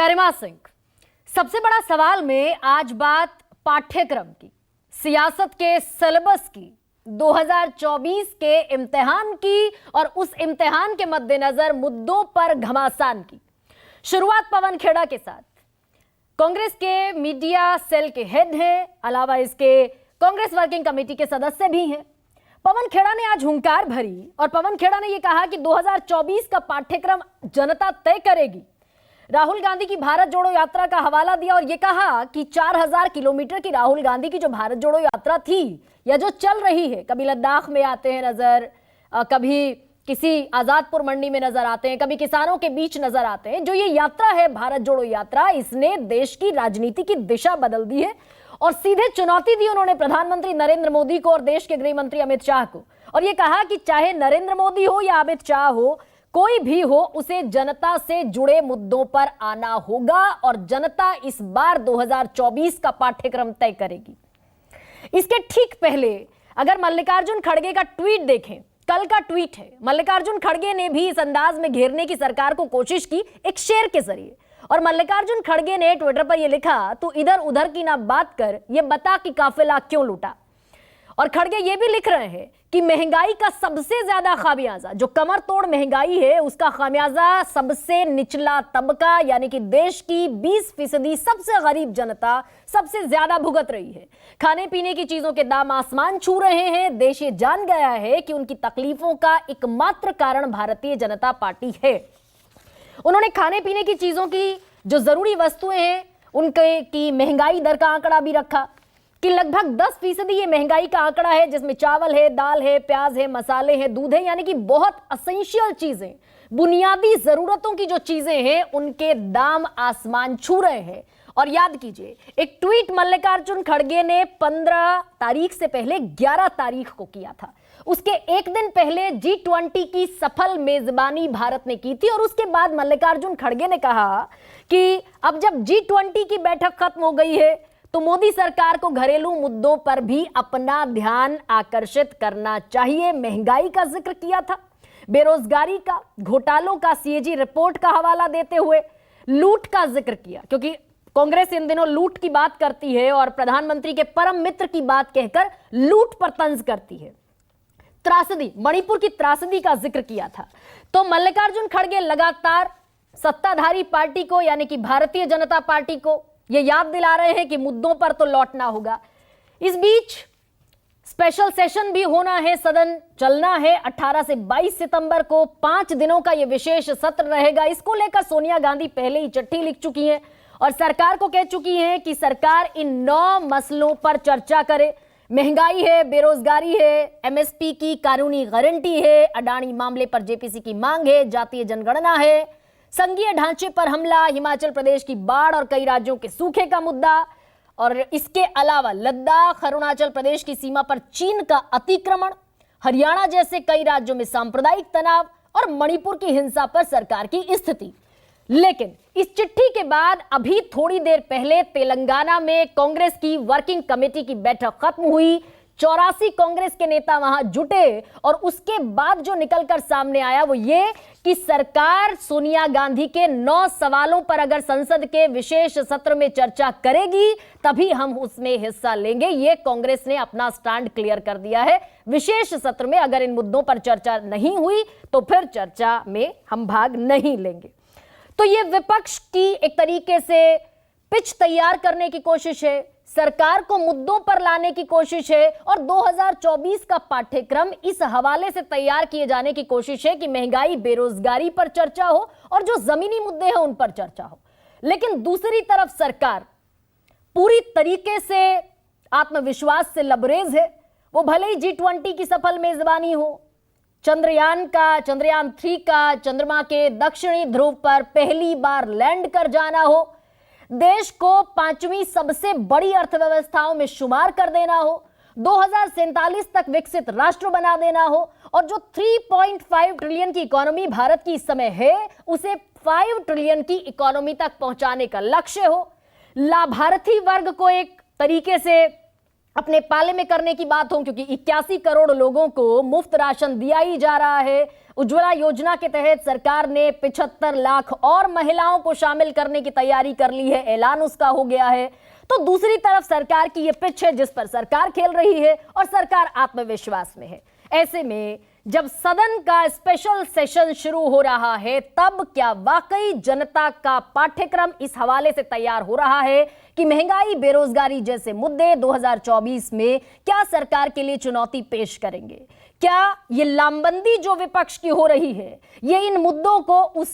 गरिमा सिंह, सबसे बड़ा सवाल में आज बात पाठ्यक्रम की, सियासत के सिलेबस की, 2024 के इम्तिहान की और उस इम्तिहान के मद्देनजर मुद्दों पर घमासान की। शुरुआत पवन खेड़ा के साथ। कांग्रेस के मीडिया सेल के हेड हैं, अलावा इसके कांग्रेस वर्किंग कमेटी के सदस्य भी हैं। पवन खेड़ा ने आज हुंकार भरी और पवन खेड़ा ने यह कहा कि 2024 का पाठ्यक्रम जनता तय करेगी। राहुल गांधी की भारत जोड़ो यात्रा का हवाला दिया और यह कहा कि 4000 किलोमीटर की राहुल गांधी की जो भारत जोड़ो यात्रा थी या जो चल रही है, कभी लद्दाख में आते हैं नजर, कभी किसी आजादपुर मंडी में नजर आते हैं, कभी किसानों के बीच नजर आते हैं। जो ये यात्रा है भारत जोड़ो यात्रा, इसने देश की राजनीति की दिशा बदल दी है और सीधे चुनौती दी उन्होंने प्रधानमंत्री नरेंद्र मोदी को और देश के गृह मंत्री अमित शाह को, और यह कहा कि चाहे नरेंद्र मोदी हो या अमित शाह हो, कोई भी हो, उसे जनता से जुड़े मुद्दों पर आना होगा और जनता इस बार 2024 का पाठ्यक्रम तय करेगी। इसके ठीक पहले अगर मल्लिकार्जुन खड़गे का ट्वीट देखें, कल का ट्वीट है, मल्लिकार्जुन खड़गे ने भी इस अंदाज में घेरने की सरकार को कोशिश की एक शेर के जरिए, और मल्लिकार्जुन खड़गे ने ट्विटर पर यह लिखा, तू इधर उधर की ना बात कर, ये बता कि काफिला क्यों लूटा। और खड़गे ये भी लिख रहे हैं कि महंगाई का सबसे ज्यादा खामियाजा, जो कमर तोड़ महंगाई है, उसका खामियाजा सबसे निचला तबका यानी कि देश की 20% सबसे गरीब जनता सबसे ज्यादा भुगत रही है। खाने पीने की चीजों के दाम आसमान छू रहे हैं। देश ये जान गया है कि उनकी तकलीफों का एकमात्र कारण भारतीय जनता पार्टी है। उन्होंने खाने पीने की चीजों की जो जरूरी वस्तुएं हैं उनके की महंगाई दर का आंकड़ा भी रखा कि लगभग 10% ये महंगाई का आंकड़ा है, जिसमें चावल है, दाल है, प्याज है, मसाले हैं, दूध है, यानी कि बहुत एसेंशियल चीजें, बुनियादी जरूरतों की जो चीजें हैं उनके दाम आसमान छू रहे हैं। और याद कीजिए, एक ट्वीट मल्लिकार्जुन खड़गे ने 15 तारीख से पहले 11 तारीख को किया था। उसके एक दिन पहले G20 की सफल मेजबानी भारत ने की थी और उसके बाद मल्लिकार्जुन खड़गे ने कहा कि अब जब G20 की बैठक खत्म हो गई है तो मोदी सरकार को घरेलू मुद्दों पर भी अपना ध्यान आकर्षित करना चाहिए। महंगाई का जिक्र किया था, बेरोजगारी का, घोटालों का, CAG रिपोर्ट का हवाला देते हुए लूट का जिक्र किया, क्योंकि कांग्रेस इन दिनों लूट की बात करती है और प्रधानमंत्री के परम मित्र की बात कहकर लूट पर तंज करती है। त्रासदी, मणिपुर की त्रासदी का जिक्र किया था। तो मल्लिकार्जुन खड़गे लगातार सत्ताधारी पार्टी को यानी कि भारतीय जनता पार्टी को ये याद दिला रहे हैं कि मुद्दों पर तो लौटना होगा। इस बीच स्पेशल सेशन भी होना है, सदन चलना है 18 से 22 सितंबर को 5 दिनों का यह विशेष सत्र रहेगा। इसको लेकर सोनिया गांधी पहले ही चिट्ठी लिख चुकी हैं और सरकार को कह चुकी हैं कि सरकार इन 9 मसलों पर चर्चा करे। महंगाई है, बेरोजगारी है, MSP की कानूनी गारंटी है, अडानी मामले पर JPC की मांग है, जातीय जनगणना है, संघीय ढांचे पर हमला, हिमाचल प्रदेश की बाढ़ और कई राज्यों के सूखे का मुद्दा, और इसके अलावा लद्दाख, अरुणाचल प्रदेश की सीमा पर चीन का अतिक्रमण, हरियाणा जैसे कई राज्यों में सांप्रदायिक तनाव और मणिपुर की हिंसा पर सरकार की स्थिति। लेकिन इस चिट्ठी के बाद अभी थोड़ी देर पहले तेलंगाना में कांग्रेस की वर्किंग कमेटी की बैठक खत्म हुई। 84 कांग्रेस के नेता वहां जुटे और उसके बाद जो निकलकर सामने आया वो ये कि सरकार सोनिया गांधी के 9 सवालों पर अगर संसद के विशेष सत्र में चर्चा करेगी तभी हम उसमें हिस्सा लेंगे। ये कांग्रेस ने अपना स्टैंड क्लियर कर दिया है। विशेष सत्र में अगर इन मुद्दों पर चर्चा नहीं हुई तो फिर चर्चा में हम भाग नहीं लेंगे। तो ये विपक्ष की एक तरीके से पिच तैयार करने की कोशिश है, सरकार को मुद्दों पर लाने की कोशिश है और 2024 का पाठ्यक्रम इस हवाले से तैयार किए जाने की कोशिश है कि महंगाई, बेरोजगारी पर चर्चा हो और जो जमीनी मुद्दे हैं उन पर चर्चा हो। लेकिन दूसरी तरफ सरकार पूरी तरीके से आत्मविश्वास से लबरेज है। वो भले ही G20 की सफल मेजबानी हो, चंद्रयान 3 का चंद्रमा के दक्षिणी ध्रुव पर पहली बार लैंड कर जाना हो, देश को 5वीं सबसे बड़ी अर्थव्यवस्थाओं में शुमार कर देना हो, 2047 तक विकसित राष्ट्र बना देना हो और जो 3.5 ट्रिलियन की इकोनॉमी भारत की इस समय है उसे 5 ट्रिलियन की इकोनॉमी तक पहुंचाने का लक्ष्य हो, लाभार्थी वर्ग को एक तरीके से अपने पाले में करने की बात हो, क्योंकि 81 करोड़ लोगों को मुफ्त राशन दिया ही जा रहा है। उज्ज्वला योजना के तहत सरकार ने 75 लाख और महिलाओं को शामिल करने की तैयारी कर ली है, ऐलान उसका हो गया है। तो दूसरी तरफ सरकार की यह पिच है जिस पर सरकार खेल रही है और सरकार आत्मविश्वास में है। ऐसे में जब सदन का स्पेशल सेशन शुरू हो रहा है, तब क्या वाकई जनता का पाठ्यक्रम इस हवाले से तैयार हो रहा है कि महंगाई, बेरोजगारी जैसे मुद्दे 2024 में क्या सरकार के लिए चुनौती पेश करेंगे? क्या ये लामबंदी जो विपक्ष की हो रही है, ये इन मुद्दों को उस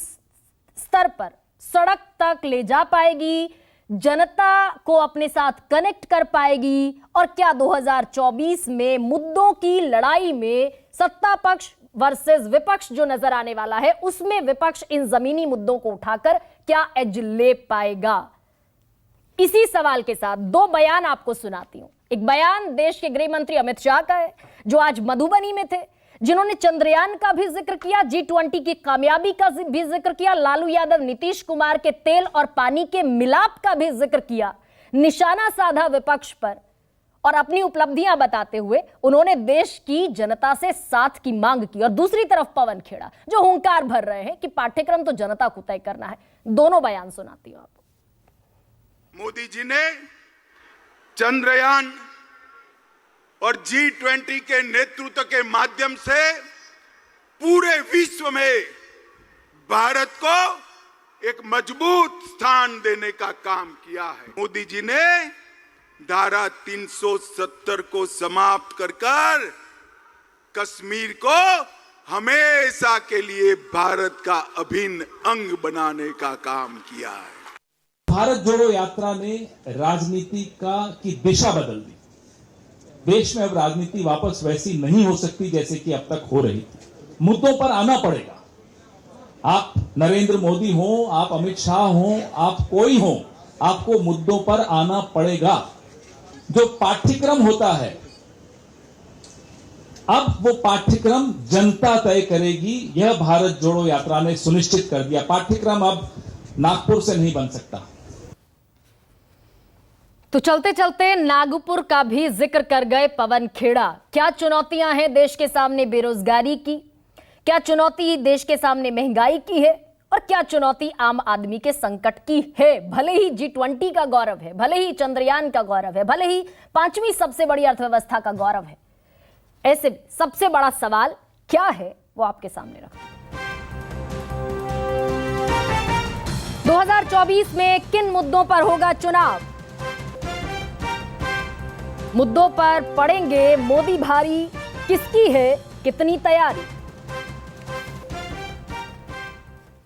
स्तर पर सड़क तक ले जा पाएगी, जनता को अपने साथ कनेक्ट कर पाएगी? और क्या 2024 में मुद्दों की लड़ाई में सत्ता पक्ष वर्सेस विपक्ष जो नजर आने वाला है, उसमें विपक्ष इन जमीनी मुद्दों को उठाकर क्या एज ले पाएगा? इसी सवाल के साथ दो बयान आपको सुनाती हूं। एक बयान देश के गृह मंत्री अमित शाह का है, जो आज मधुबनी में थे, जिन्होंने चंद्रयान का भी जिक्र किया, G20 की कामयाबी का भी जिक्र किया, लालू यादव, नीतीश कुमार के तेल और पानी के मिलाप का भी जिक्र किया, निशाना साधा विपक्ष पर और अपनी उपलब्धियां बताते हुए उन्होंने देश की जनता से साथ की मांग की। और दूसरी तरफ पवन खेड़ा जो हुंकार भर रहे हैं कि पाठ्यक्रम तो जनता को तय करना है। दोनों बयान सुनाती हूं आपको। मोदी जी ने चंद्रयान और G20 के नेतृत्व के माध्यम से पूरे विश्व में भारत को एक मजबूत स्थान देने का काम किया है। मोदी जी ने धारा 370 को समाप्त कर कश्मीर को हमेशा के लिए भारत का अभिन्न अंग बनाने का काम किया है। भारत जोड़ो यात्रा ने राजनीति की दिशा बदल दी। देश में अब राजनीति वापस वैसी नहीं हो सकती जैसे कि अब तक हो रही थी। मुद्दों पर आना पड़ेगा। आप नरेंद्र मोदी हो, आप अमित शाह हो, आप कोई हो, आपको मुद्दों पर आना पड़ेगा। जो पाठ्यक्रम होता है, अब वो पाठ्यक्रम जनता तय करेगी। यह भारत जोड़ो यात्रा ने सुनिश्चित कर दिया। पाठ्यक्रम अब नागपुर से नहीं बन सकता। तो चलते चलते नागपुर का भी जिक्र कर गए पवन खेड़ा। क्या चुनौतियां हैं देश के सामने बेरोजगारी की? क्या चुनौती देश के सामने महंगाई की है? और क्या चुनौती आम आदमी के संकट की है? भले ही G20 का गौरव है, भले ही चंद्रयान का गौरव है, भले ही 5वीं सबसे बड़ी अर्थव्यवस्था का गौरव है, ऐसे सबसे बड़ा सवाल क्या है वो आपके सामने रखा। 2024 में किन मुद्दों पर होगा चुनाव? मुद्दों पर पड़ेंगे मोदी भारी, किसकी है कितनी तैयारी?